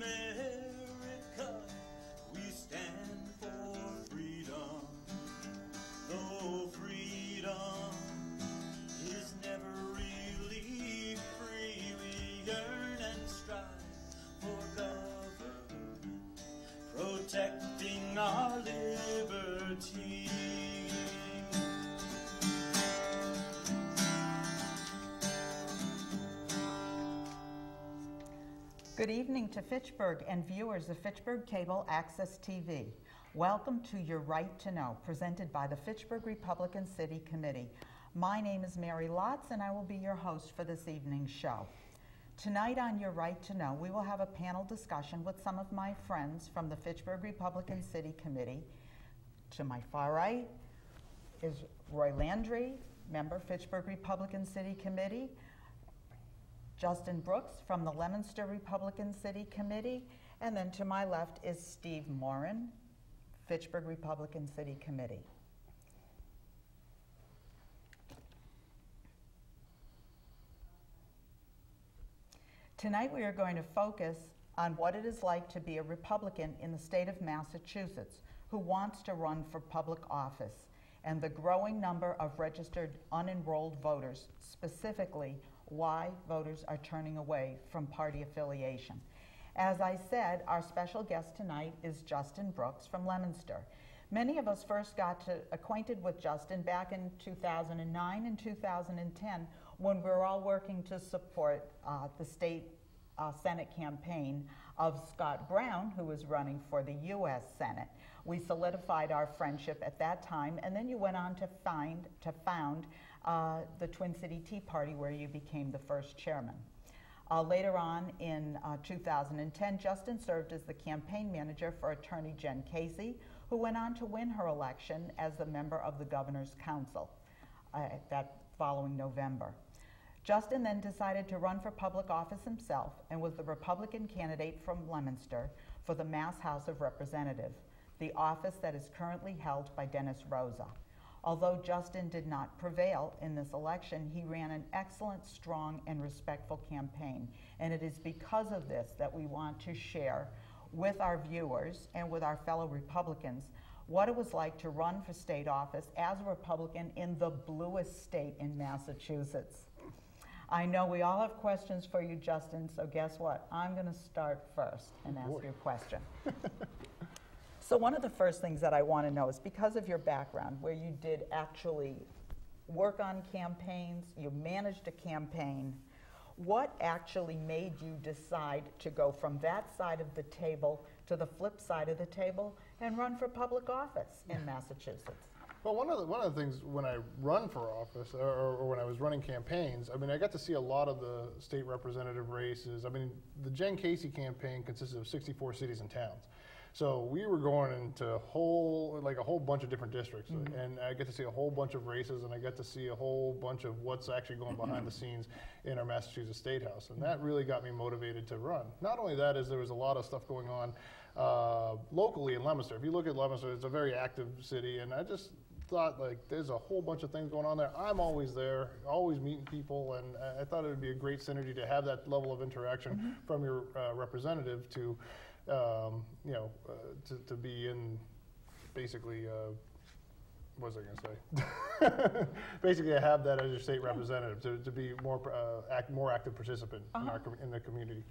America, we stand for freedom. Though freedom is never really free, we yearn and strive for government, protecting our liberty. Good evening to Fitchburg and viewers of Fitchburg Cable Access TV. Welcome to Your Right to Know, presented by the Fitchburg Republican City Committee. My name is Mary Lotze, and I will be your host for this evening's show. Tonight on Your Right to Know, we will have a panel discussion with some of my friends from the Fitchburg Republican City Committee. To my far right is Roy Landry, member, Fitchburg Republican City Committee. Justin Brooks from the Leominster Republican City Committee, and then to my left is Steve Morin, Fitchburg Republican City Committee. Tonight we are going to focus on what it is like to be a Republican in the state of Massachusetts who wants to run for public office, and the growing number of registered unenrolled voters, specifically why voters are turning away from party affiliation. As I said, our special guest tonight is Justin Brooks from Leominster. Many of us first got acquainted with Justin back in 2009 and 2010 when we were all working to support the state Senate campaign of Scott Brown, who was running for the U.S. Senate. We solidified our friendship at that time, and then you went on to found the Twin City Tea Party, where you became the first chairman. Later on in 2010, Justin served as the campaign manager for attorney Jen Casey, who went on to win her election as a member of the Governor's Council that following November. Justin then decided to run for public office himself and was the Republican candidate from Leominster for the Mass House of Representatives, the office that is currently held by Dennis Rosa. Although Justin did not prevail in this election, he ran an excellent, strong, and respectful campaign. And it is because of this that we want to share with our viewers and with our fellow Republicans what it was like to run for state office as a Republican in the bluest state in Massachusetts. I know we all have questions for you, Justin, so guess what? I'm going to start first and ask you a question. So one of the first things that I want to know is, because of your background, where you did actually work on campaigns, you managed a campaign, what actually made you decide to go from that side of the table to the flip side of the table and run for public office in Massachusetts? Well, one of the things when I run for office, or when I was running campaigns, I mean, I got to see a lot of the state representative races. I mean, the Jen Casey campaign consisted of 64 cities and towns. So we were going into a whole bunch of different districts, and I get to see a whole bunch of races, and I get to see a whole bunch of what's actually going behind the scenes in our Massachusetts State House, and that really got me motivated to run. Not only that, is there was a lot of stuff going on locally in Leominster. If you look at Leominster, it's a very active city, and I just thought, like, there's a whole bunch of things going on there. I'm always there, always meeting people, and I thought it would be a great synergy to have that level of interaction from your representative to to be in basically, what was I going to say? Basically, I have that as your state representative to be more active participant in the community.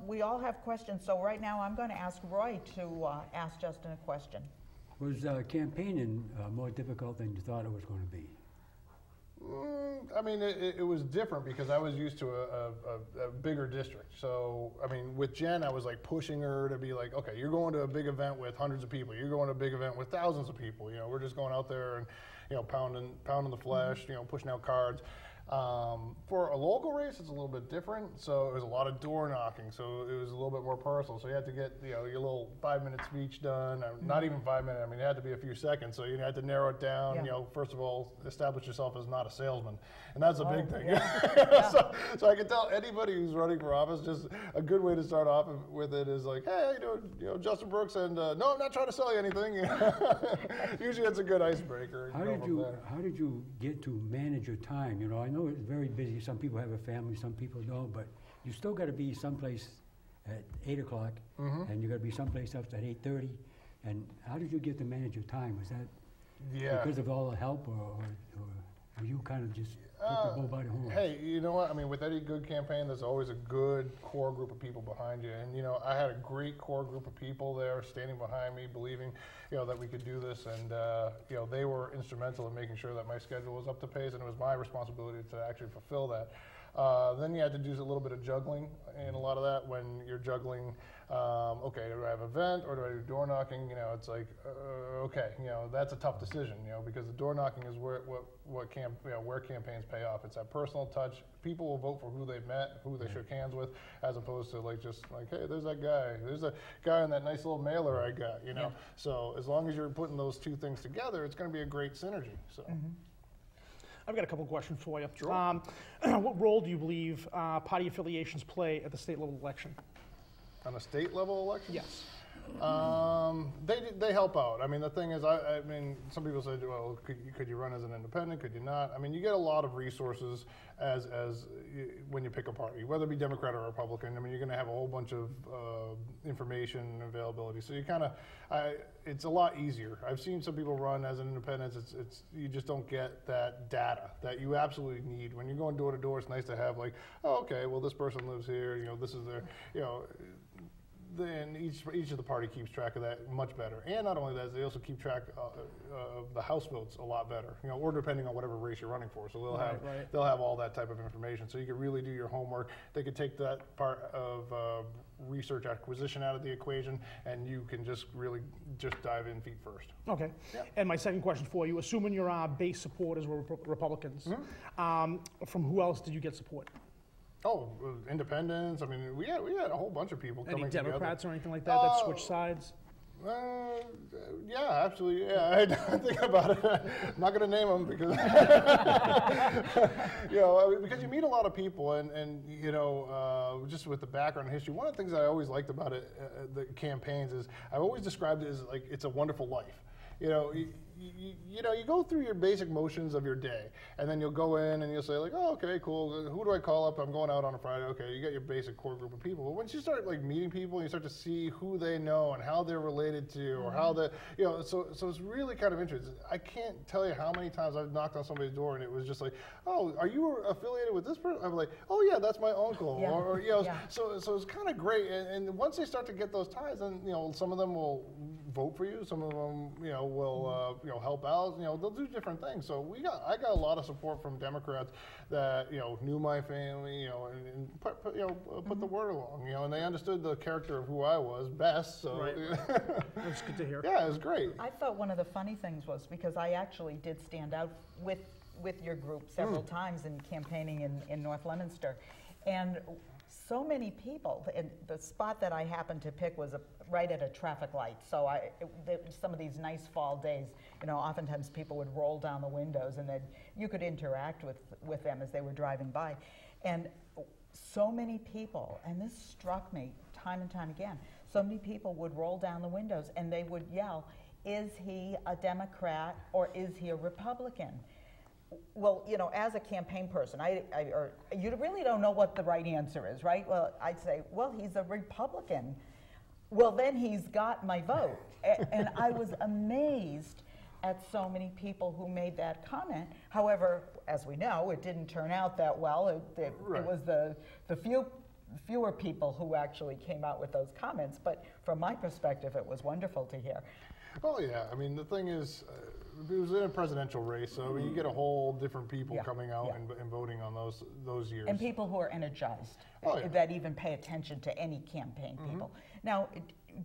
We all have questions, so right now I'm going to ask Roy to ask Justin a question. Was campaigning more difficult than you thought it was going to be? I mean, it was different because I was used to a bigger district. So, I mean, with Jen, I was like pushing her to be like, okay, you're going to a big event with hundreds of people. You're going to a big event with thousands of people. You know, we're just going out there and, you know, pounding the flesh, you know, pushing out cards. For a local race, it's a little bit different. So it was a lot of door knocking. So it was a little bit more personal. So you had to get, you know, your little 5-minute speech done. Not even 5 minutes. I mean, it had to be a few seconds. So you had to narrow it down. You know, first of all, establish yourself as not a salesman, and that's a big thing. So I can tell anybody who's running for office, just a good way to start off with it is like, hey, how you doing? You know, Justin Brooks, and no, I'm not trying to sell you anything. Usually, it's a good icebreaker. How did you get to manage your time? You know, I know it's very busy. Some people have a family, some people don't, but you still got to be someplace at 8 o'clock, and you got to be someplace else at 8:30. And how did you get to manage your time? Was that because of all the help, or you kind of just took the bull by the horns? Hey, you know what? I mean, with any good campaign, there's always a good core group of people behind you. And, you know, I had a great core group of people there standing behind me, believing, you know, that we could do this. And, you know, they were instrumental in making sure that my schedule was up to pace, and it was my responsibility to actually fulfill that. Then you had to do a little bit of juggling in a lot of that when you're juggling, okay, do I have an event or do I do door knocking? You know, it's like, okay, you know, that's a tough decision, you know, because the door knocking is where campaigns pay off. It's that personal touch. People will vote for who they've met, who they shook hands with, as opposed to like just like, hey, there's that guy. There's a guy in that nice little mailer I got, you know. Yeah. So as long as you're putting those two things together, it's going to be a great synergy. So. I've got a couple questions for you. Sure. What role do you believe party affiliations play at the state level election? On a state level election? Yes. They help out. I mean, the thing is, I mean, some people say, well, could you run as an independent? Could you not? I mean, you get a lot of resources when you pick a party, whether it be Democrat or Republican. I mean, you're going to have a whole bunch of information and availability. So you kind of, it's a lot easier. I've seen some people run as an independent. You just don't get that data that you absolutely need when you're going door to door. It's nice to have like, oh, okay, well, this person lives here. You know, this is their, you know. Then each of the party keeps track of that much better, and not only that, they also keep track of the House votes a lot better. You know, or depending on whatever race you're running for, so they'll have all that type of information. So you can really do your homework. They could take that part of research acquisition out of the equation, and you can just really just dive in feet first. Okay. Yep. And my second question for you: assuming your base supporters were Republicans, from who else did you get support? Oh, independents. I mean, we had a whole bunch of people coming together. Any Democrats or anything like that that switched sides? Yeah, absolutely. Yeah, I think about it. I'm not going to name them because, you know, because you meet a lot of people, and you know, just with the background and history. One of the things I always liked about it, the campaigns, is I've always described it as like it's a wonderful life. You know, you know, you go through your basic motions of your day, and then you'll go in and you'll say like, oh, okay, cool. Who do I call up? I'm going out on a Friday. Okay, you got your basic core group of people. But once you start like meeting people, and you start to see who they know and how they're related to, or how the, you know, so it's really kind of interesting. I can't tell you how many times I've knocked on somebody's door and it was just like, oh, are you affiliated with this person? I'm like, oh yeah, that's my uncle, yeah. or you know, so it's kind of great. And once they start to get those ties, then you know, some of them will vote for you. Some of them, you know, will you know, help out. You know, they'll do different things. So I got a lot of support from Democrats that, you know, knew my family, you know, and put the word along, you know, and they understood the character of who I was best. So right. That's good to hear. Yeah, it was great. I thought one of the funny things was because I actually did stand out with your group several times in campaigning in North Leominster, and so many people, and the spot that I happened to pick was right at a traffic light. So some of these nice fall days, you know, oftentimes people would roll down the windows, and then you could interact with them as they were driving by. And so many people, and this struck me time and time again, so many people would roll down the windows and they would yell, is he a Democrat or is he a Republican? Well, you know, as a campaign person, you really don't know what the right answer is, right? Well, I'd say, well, he's a Republican. Well, then he's got my vote. And I was amazed at so many people who made that comment. However, as we know, it didn't turn out that well. It was the fewer people who actually came out with those comments. But from my perspective, it was wonderful to hear. Well, yeah. I mean, the thing is, it was in a presidential race, so you get a whole different people coming out and voting on those years. And people who are energized, that even pay attention to any campaign people. Now,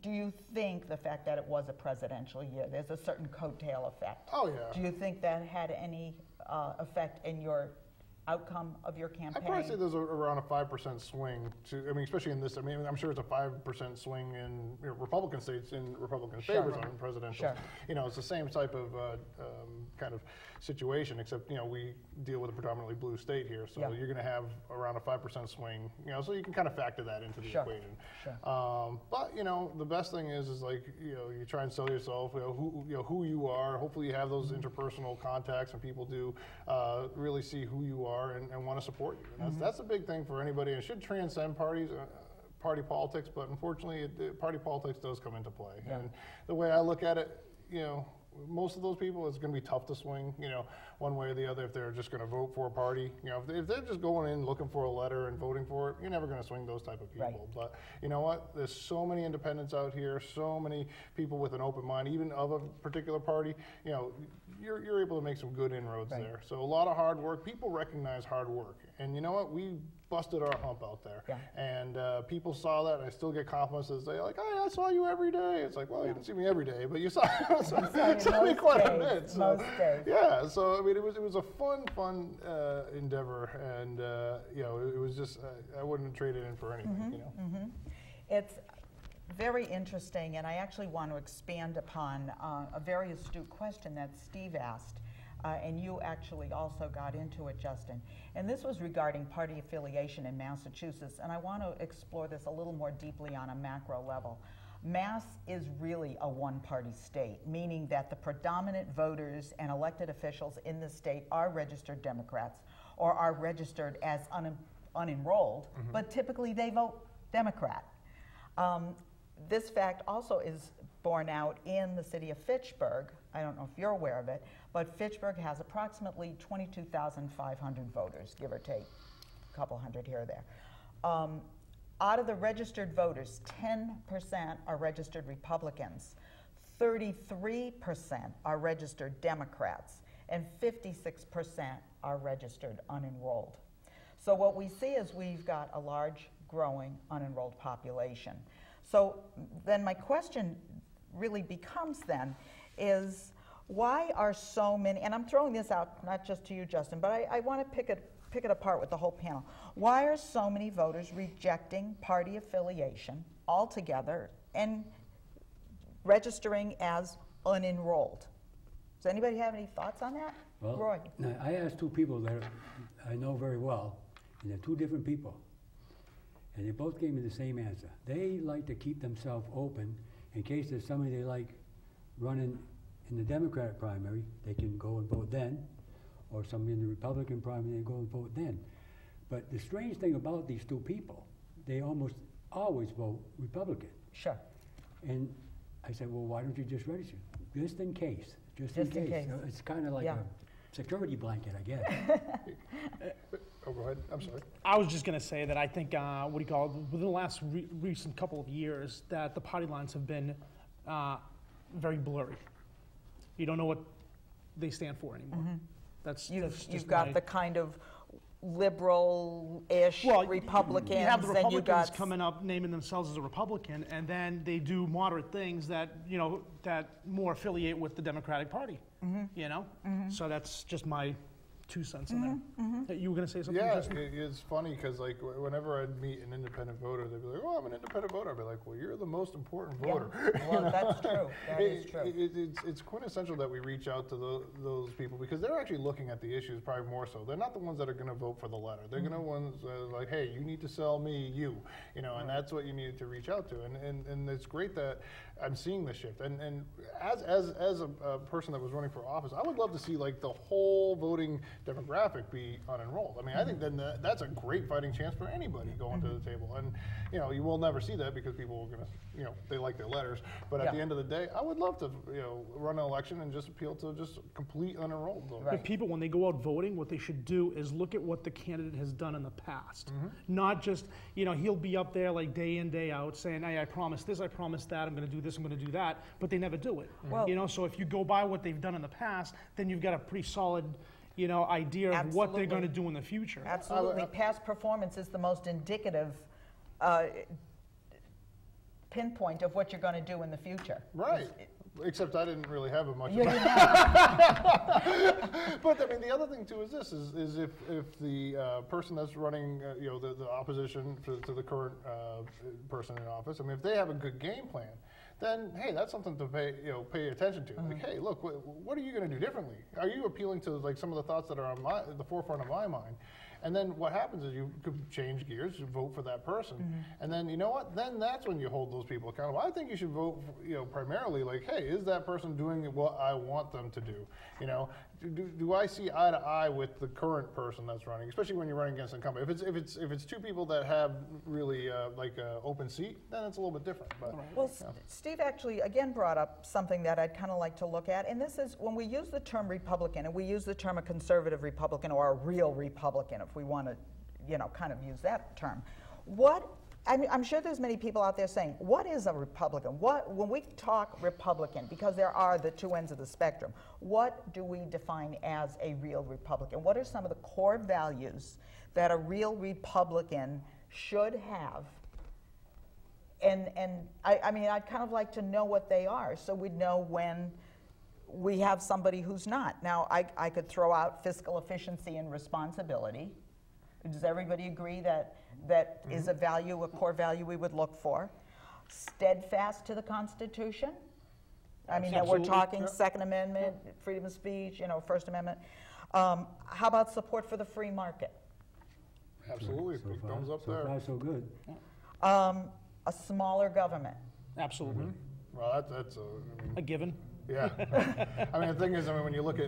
do you think the fact that it was a presidential year, there's a certain coattail effect? Oh, yeah. Do you think that had any effect in your outcome of your campaign? I'd probably say there's around a 5% swing to, I mean, especially in this, I mean, I'm sure it's a 5% swing in Republican states in Republican favors on presidential. You know, it's the same type of kind of situation, except, you know, we deal with a predominantly blue state here, so you're going to have around a 5% swing, you know, so you can kind of factor that into the equation. But, you know, the best thing is like, you know, you try and sell yourself, you know, who you are. Hopefully you have those interpersonal contacts and people do really see who you are and want to support you. And that's a big thing for anybody. It should transcend parties. party politics, but unfortunately, party politics does come into play. Yeah. And the way I look at it, you know, most of those people, it's going to be tough to swing, you know, one way or the other if they're just going to vote for a party. You know, if they're just going in looking for a letter and voting for it, you're never going to swing those type of people. Right. But you know what? There's so many independents out here, so many people with an open mind, even of a particular party. You know, you're able to make some good inroads there. So a lot of hard work. People recognize hard work. And you know what? We busted our hump out there. Yeah. And people saw that, and I still get compliments that say, like, hey, I saw you every day. It's like, well, you didn't see me every day, but you saw me quite a bit. So, most days. Yeah, so I mean, it was a fun endeavor, and you know, it was just, I wouldn't trade it in for anything, you know. It's very interesting, and I actually want to expand upon a very astute question that Steve asked. And you actually also got into it, Justin. And this was regarding party affiliation in Massachusetts. And I want to explore this a little more deeply on a macro level. Mass is really a one-party state, meaning that the predominant voters and elected officials in the state are registered Democrats or are registered as unenrolled, but typically they vote Democrat. This fact also is borne out in the city of Fitchburg. I don't know if you're aware of it, but Fitchburg has approximately 22,500 voters, give or take a couple hundred here or there. Out of the registered voters, 10% are registered Republicans, 33% are registered Democrats, and 56% are registered unenrolled. So what we see is we've got a large, growing unenrolled population. So then my question really becomes then is, why are so many, and I'm throwing this out not just to you, Justin, but I want to pick it apart with the whole panel. Why are so many voters rejecting party affiliation altogether and registering as unenrolled? Does anybody have any thoughts on that? Well, Roy. Now, I asked two people that I know very well, and they're two different people. And they both gave me the same answer. They like to keep themselves open in case there's somebody they like running in the Democratic primary, they can go and vote then, or somebody in the Republican primary, they go and vote then. But the strange thing about these two people, they almost always vote Republican. Sure. And I said, well, why don't you just register? Just in case. Just in case. So it's kind of like a security blanket, I guess. Oh, go ahead. I'm sorry. I was just going to say that I think, within the last recent couple of years, that the party lines have been very blurry. You don't know what they stand for anymore. You've got the kind of liberal-ish Republicans. You have the Republicans coming up naming themselves as a Republican, and then they do moderate things that, you know, that more affiliate with the Democratic Party. You know? So that's just my 2 cents in there. You were going to say something? Yeah, it's funny because like whenever I'd meet an independent voter, they'd be like, "Oh, I'm an independent voter." I'd be like, "Well, you're the most important voter." Yeah. Well, that's true. That is true. It's quintessential that we reach out to those people because they're actually looking at the issues probably more so. They're not the ones that are going to vote for the letter. They're going to ones like, "Hey, you need to sell me you," you know, and that's what you need to reach out to. And it's great that I'm seeing this shift. And as a person that was running for office, I would love to see like the whole voting demographic be unenrolled. I mean, I think then that's a great fighting chance for anybody going to the table. And, you know, you will never see that because people are going to, you know, they like their letters. But at the end of the day, I would love to, you know, run an election and just appeal to just complete unenrolled voters. But people, when they go out voting, what they should do is look at what the candidate has done in the past. Not just, you know, he'll be up there like day in, day out saying, hey, I promised this, I promised that, I'm going to do this, I'm going to do that, but they never do it. You know, so if you go by what they've done in the past, then you've got a pretty solid, you know, idea of what they're going to do in the future. Absolutely. Past performance is the most indicative pinpoint of what you're going to do in the future. Right. Except I didn't really have much of But I mean, the other thing too is this: is if the person that's running, you know, the opposition to the current person in office, I mean, if they have a good game plan, then hey, that's something to pay attention to. Like, hey, look, what are you going to do differently? Are you appealing to like some of the thoughts that are on the forefront of my mind? And then what happens is you could change gears, you vote for that person, and then you know what? Then that's when you hold those people accountable. I think you should vote, you know, primarily like, hey, is that person doing what I want them to do? You know, do I see eye to eye with the current person that's running, especially when you're running against an incumbent? If it's two people that have really like an open seat, then it's a little bit different. But well, Steve actually again brought up something that I'd kind of like to look at, and this is when we use the term Republican, and we use the term a conservative Republican or a real Republican, if we want to, you know, kind of use that term. I'm sure there's many people out there saying, what is a Republican? When we talk Republican, because there are the two ends of the spectrum, what do we define as a real Republican? What are some of the core values that a real Republican should have? And I mean, I'd kind of like to know what they are, so we'd know when we have somebody who's not. Now, I could throw out fiscal efficiency and responsibility. Does everybody agree that is a value, a core value we would look for? Steadfast to the Constitution. I mean, we're talking Second Amendment, freedom of speech, you know, First Amendment. How about support for the free market? Absolutely, So big far, thumbs up so there. far, so good. A smaller government. Absolutely. Well, that's A given. yeah. I mean, the thing is, I mean, when you look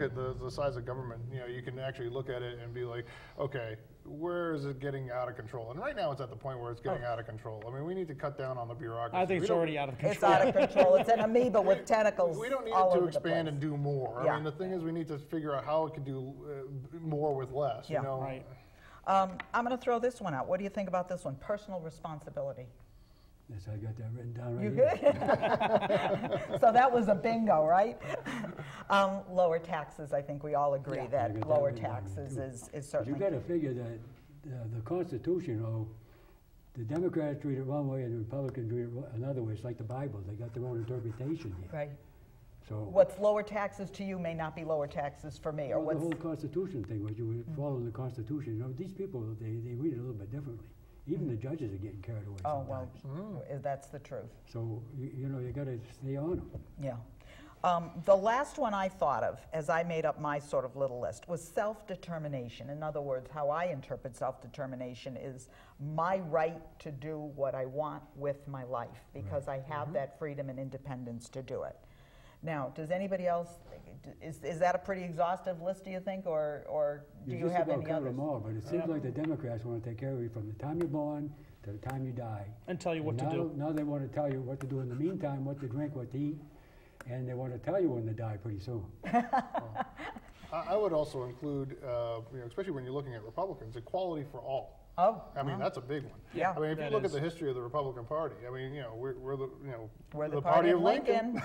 at the size of government, you know, you can actually look at it and be like, okay, where is it getting out of control? And right now, it's at the point where it's getting out of control. I mean, we need to cut down on the bureaucracy. I think it's already out of control. It's out of control. It's an amoeba with tentacles. We don't need all it to over the expand place. and do more. Yeah. I mean, the thing is, we need to figure out how it can do more with less. Yeah. You know? Right. I'm going to throw this one out. What do you think about this one? Personal responsibility. Yes, I got that written down right You here. good? So that was a bingo, right? Lower taxes, I think we all agree Yeah. I that got that lower written down taxes too. is But you certainly. got to figure that the Constitution, the Democrats treat it one way and the Republicans treat it another way. It's like the Bible; they got their own interpretation here. Right. So What's lower taxes to you may not be lower taxes for me, or well, the what's. whole Constitution thing, what you would follow the Constitution. You know, these people they read it a little bit differently. Even the judges are getting carried away Oh, sometimes. well, that's the truth. So you know, you got to stay on them. Yeah. The last one I thought of, as I made up my sort of little list, was self-determination. In other words, how I interpret self-determination is my right to do what I want with my life, because I have that freedom and independence to do it. Now, does anybody else, is that a pretty exhaustive list, do you think, or do you have any covered others? them all, but it seems like the Democrats want to take care of you from the time you're born to the time you die. And tell you what to now, do. Now they want to tell you what to do in the meantime, what to drink, what to eat, and they want to tell you when to die pretty soon. I would also include, you know, especially when you're looking at Republicans, equality for all. Oh, I mean, that's a big one. Yeah. I mean, if you That look is. at the history of the Republican Party, I mean, you know, we're the, you know, We're the party of Lincoln.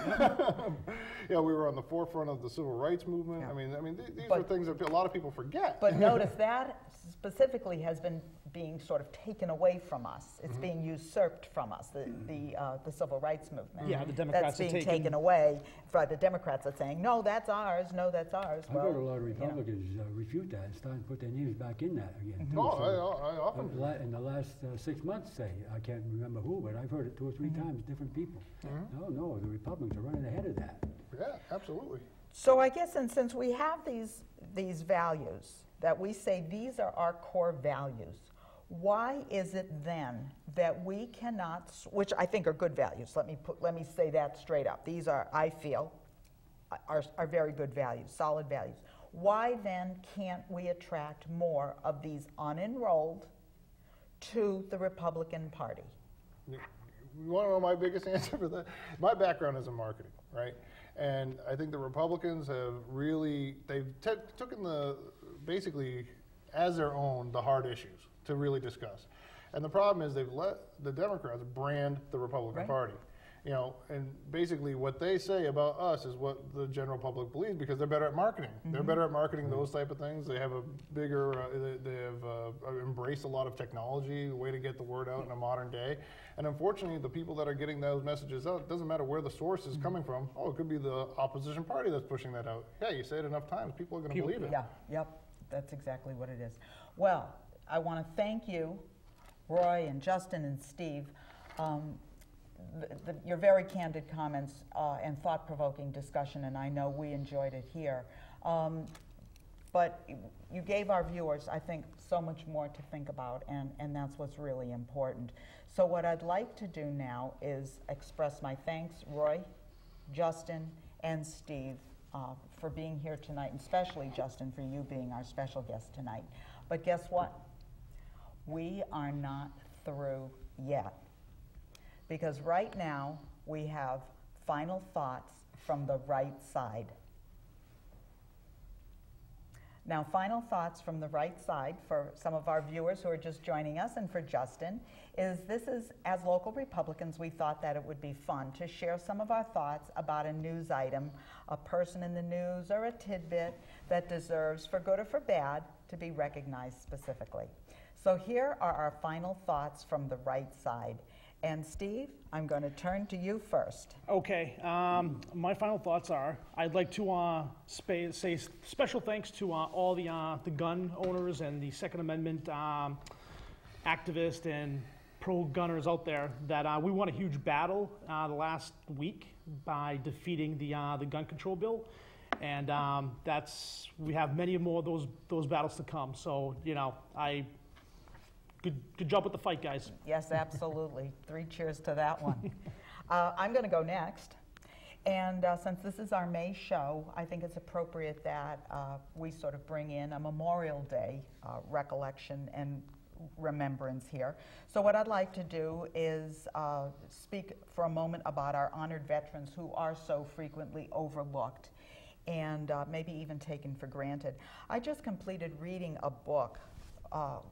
Yeah, we were on the forefront of the civil rights movement. Yeah. I mean, these But- are things that a lot of people forget. But notice that specifically has been being sort of taken away from us. It's being usurped from us, the civil rights movement. Yeah, the Democrats That's are being taking- taken away. The Democrats are saying, no, that's ours, no, that's ours. I've Well, heard a lot of you know. Republicans refute that and start to put their names back in that again. Too. No, So, I often. in the last 6 months, say, I can't remember who, but I've heard it 2 or 3 times, different people. No, the Republicans are running ahead of that. Yeah, absolutely. So I guess, and since we have these values, that we say these are our core values, why is it then that we cannot, which I think are good values, let me say that straight up. These are, I feel, are very good values, solid values. Why then can't we attract more of these unenrolled to the Republican Party? You want to know my biggest answer for that? My background is in marketing, right? And I think the Republicans have really, they've taken basically as their own the hard issues to really discuss. And the problem is they've let the Democrats brand the Republican Right. Party. You know, and basically what they say about us is what the general public believes, because they're better at marketing. They're better at marketing those type of things. They have a bigger, they have embraced a lot of technology, a way to get the word out in a modern day. And unfortunately, the people that are getting those messages out, it doesn't matter where the source is coming from. Oh, it could be the opposition party that's pushing that out. Yeah, you say it enough times, people are going to believe it. Yeah, yep, that's exactly what it is. Well, I want to thank you, Roy and Justin and Steve. Your very candid comments and thought-provoking discussion, and I know we enjoyed it here. But you gave our viewers, I think, so much more to think about, and that's what's really important. So what I'd like to do now is express my thanks, Roy, Justin, and Steve, for being here tonight, and especially, Justin, for you being our special guest tonight. But guess what? We are not through yet. Because right now, we have final thoughts from the right side. Now, final thoughts from the right side for some of our viewers who are just joining us, and for Justin, is as local Republicans, we thought that it would be fun to share some of our thoughts about a news item, a person in the news, or a tidbit that deserves, for good or for bad, to be recognized specifically. So here are our final thoughts from the right side. And Steve, I'm going to turn to you first. Okay, my final thoughts are, I'd like to say special thanks to all the gun owners and the Second Amendment activists and pro-gunners out there that we won a huge battle the last week by defeating the gun control bill. And we have many more of those battles to come. So, you know, Good job with the fight, guys. Yes, absolutely. 3 cheers to that one. I'm going to go next. And since this is our May show, I think it's appropriate that we sort of bring in a Memorial Day recollection and remembrance here. So what I'd like to do is speak for a moment about our honored veterans who are so frequently overlooked and maybe even taken for granted. I just completed reading a book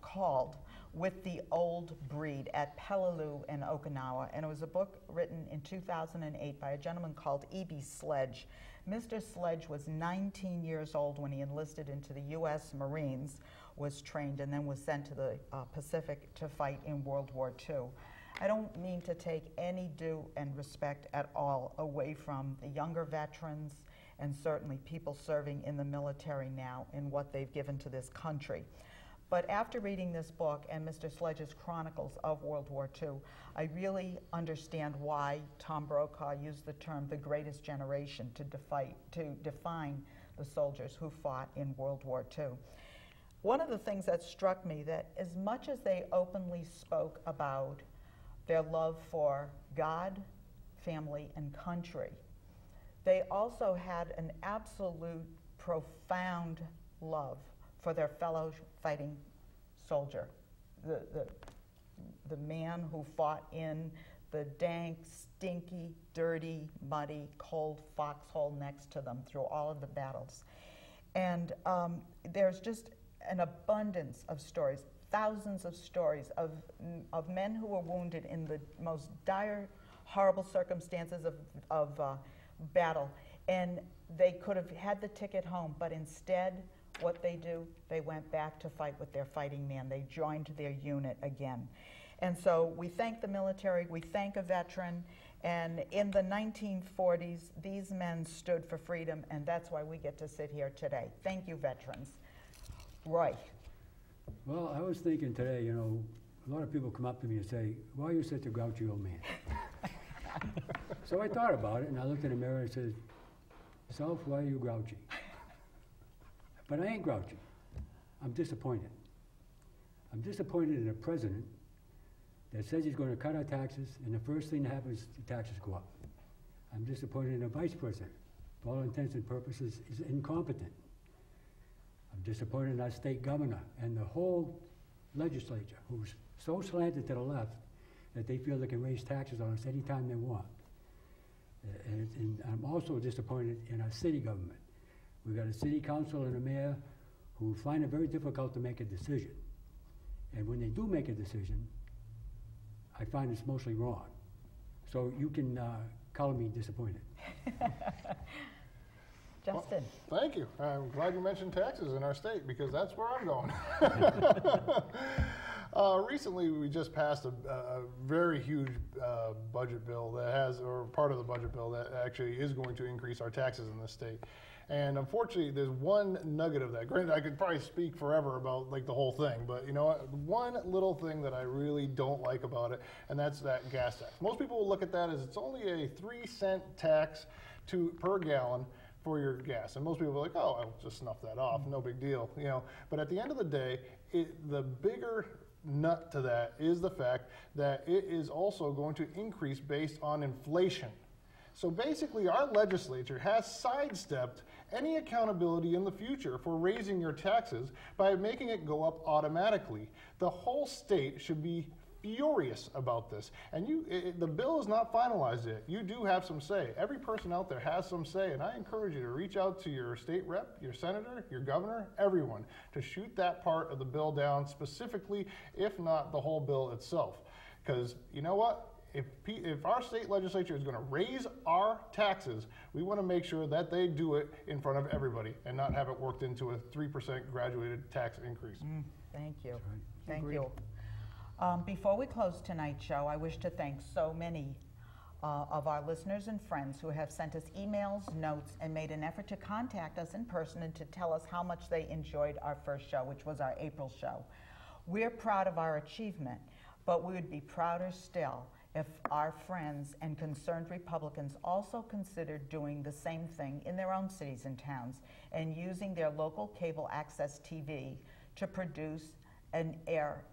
called With the Old Breed at Peleliu in Okinawa, and it was a book written in 2008 by a gentleman called E.B. Sledge. Mr. Sledge was 19 years old when he enlisted into the U.S. Marines, was trained, and then was sent to the Pacific to fight in World War II. I don't mean to take any due and respect at all away from the younger veterans and certainly people serving in the military now and what they've given to this country. But after reading this book and Mr. Sledge's chronicles of World War II, I really understand why Tom Brokaw used the term the greatest generation to define the soldiers who fought in World War II. One of the things that struck me, that as much as they openly spoke about their love for God, family, and country, they also had an absolute profound love for their fellow fighting soldier, the man who fought in the dank, stinky, dirty, muddy, cold foxhole next to them through all of the battles. And there's just an abundance of stories, thousands of stories of men who were wounded in the most dire, horrible circumstances of battle. And they could have had the ticket home, but instead, what they went back to fight with their fighting man. They joined their unit again. And so we thank the military, we thank a veteran, and in the 1940s, these men stood for freedom, and that's why we get to sit here today. Thank you, veterans. Roy. Well, I was thinking today, you know, a lot of people come up to me and say, why are you such a grouchy old man? So I thought about it, and I looked in the mirror and said, self, why are you grouchy? But I ain't grouchy. I'm disappointed. I'm disappointed in a president that says he's going to cut our taxes, and the first thing that happens, the taxes go up. I'm disappointed in a vice president. For all intents and purposes, is incompetent. I'm disappointed in our state governor and the whole legislature, who's so slanted to the left that they feel they can raise taxes on us anytime they want. And I'm also disappointed in our city government. We've got a city council and a mayor who find it very difficult to make a decision. And when they do make a decision, I find it's mostly wrong. So you can call me disappointed. Justin. Well, thank you. I'm glad you mentioned taxes in our state because that's where I'm going. Recently, we just passed a very huge budget bill that has, or part of the budget bill that actually is going to increase our taxes in this state. And unfortunately, there's one nugget of that. Granted, I could probably speak forever about like the whole thing, but you know what? One little thing that I really don't like about it, and that's that gas tax. Most people will look at that as it's only a 3-cent tax per gallon for your gas, and most people are like, "Oh, I'll just snuff that off, no big deal," you know. But at the end of the day, the bigger nut to that is the fact that it is also going to increase based on inflation. So basically, our legislature has sidestepped any accountability in the future for raising your taxes by making it go up automatically. The whole state should be furious about this. And the bill is not finalized yet. You do have some say. Every person out there has some say, and I encourage you to reach out to your state rep, your senator, your governor, everyone, to shoot that part of the bill down specifically, if not the whole bill itself. Because you know what? If our state legislature is going to raise our taxes, we want to make sure that they do it in front of everybody and not have it worked into a 3% graduated tax increase. Thank you. Right. Thank Agreed. you. Before we close tonight's show, I wish to thank so many of our listeners and friends who have sent us emails, notes, and made an effort to contact us in person and to tell us how much they enjoyed our first show, which was our April show. We're proud of our achievement, but we would be prouder still if our friends and concerned Republicans also considered doing the same thing in their own cities and towns and using their local cable access TV to produce and air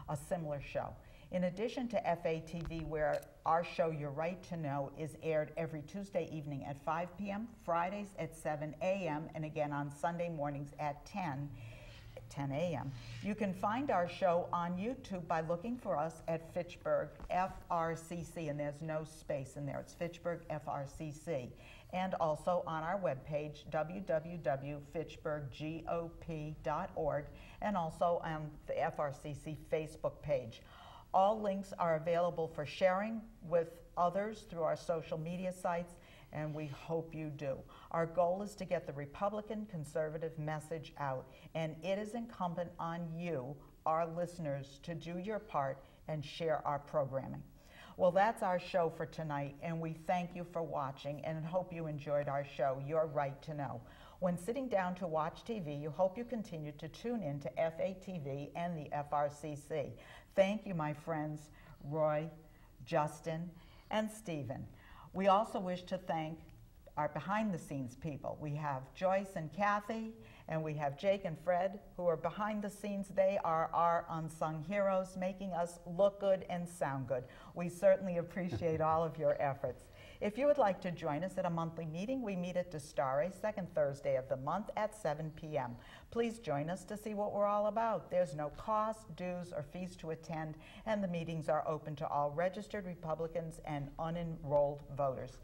a similar show. In addition to FATV, where our show Your Right to Know is aired every Tuesday evening at 5 p.m., Fridays at 7 a.m., and again on Sunday mornings at 10 a.m. You can find our show on YouTube by looking for us at Fitchburg FRCC, and there's no space in there. It's Fitchburg FRCC. And also on our webpage, www.fitchburggop.org, and also on the FRCC Facebook page. All links are available for sharing with others through our social media sites, and we hope you do. Our goal is to get the Republican conservative message out, and it is incumbent on you, our listeners, to do your part and share our programming. Well, that's our show for tonight, and we thank you for watching and hope you enjoyed our show, Your Right to Know. When sitting down to watch TV, you hope you continue to tune in to FATV and the FRCC. Thank you, my friends, Roy, Justin, and Stephen. We also wish to thank our behind-the-scenes people. We have Joyce and Kathy, and we have Jake and Fred, who are behind the scenes. They are our unsung heroes, making us look good and sound good. We certainly appreciate all of your efforts. If you would like to join us at a monthly meeting, we meet at Destare, second Thursday of the month at 7 p.m. Please join us to see what we're all about. There's no cost, dues, or fees to attend, and the meetings are open to all registered Republicans and unenrolled voters.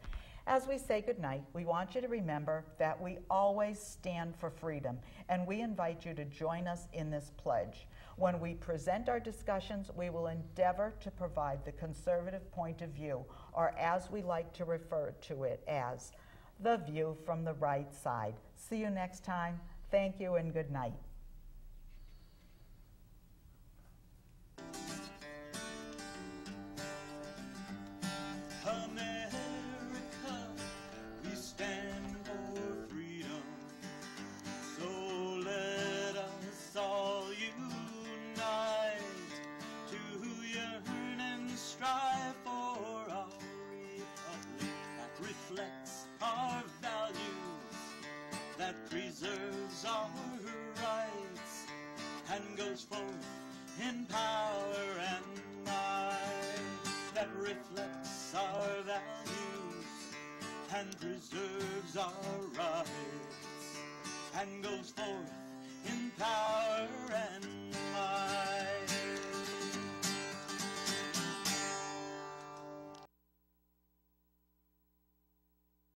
As we say goodnight, we want you to remember that we always stand for freedom, and we invite you to join us in this pledge. When we present our discussions, we will endeavor to provide the conservative point of view, or as we like to refer to it as, the view from the right side. See you next time. Thank you and good night. Preserves our rights and goes forth in power and might, that reflects our values and preserves our rights and goes forth in power and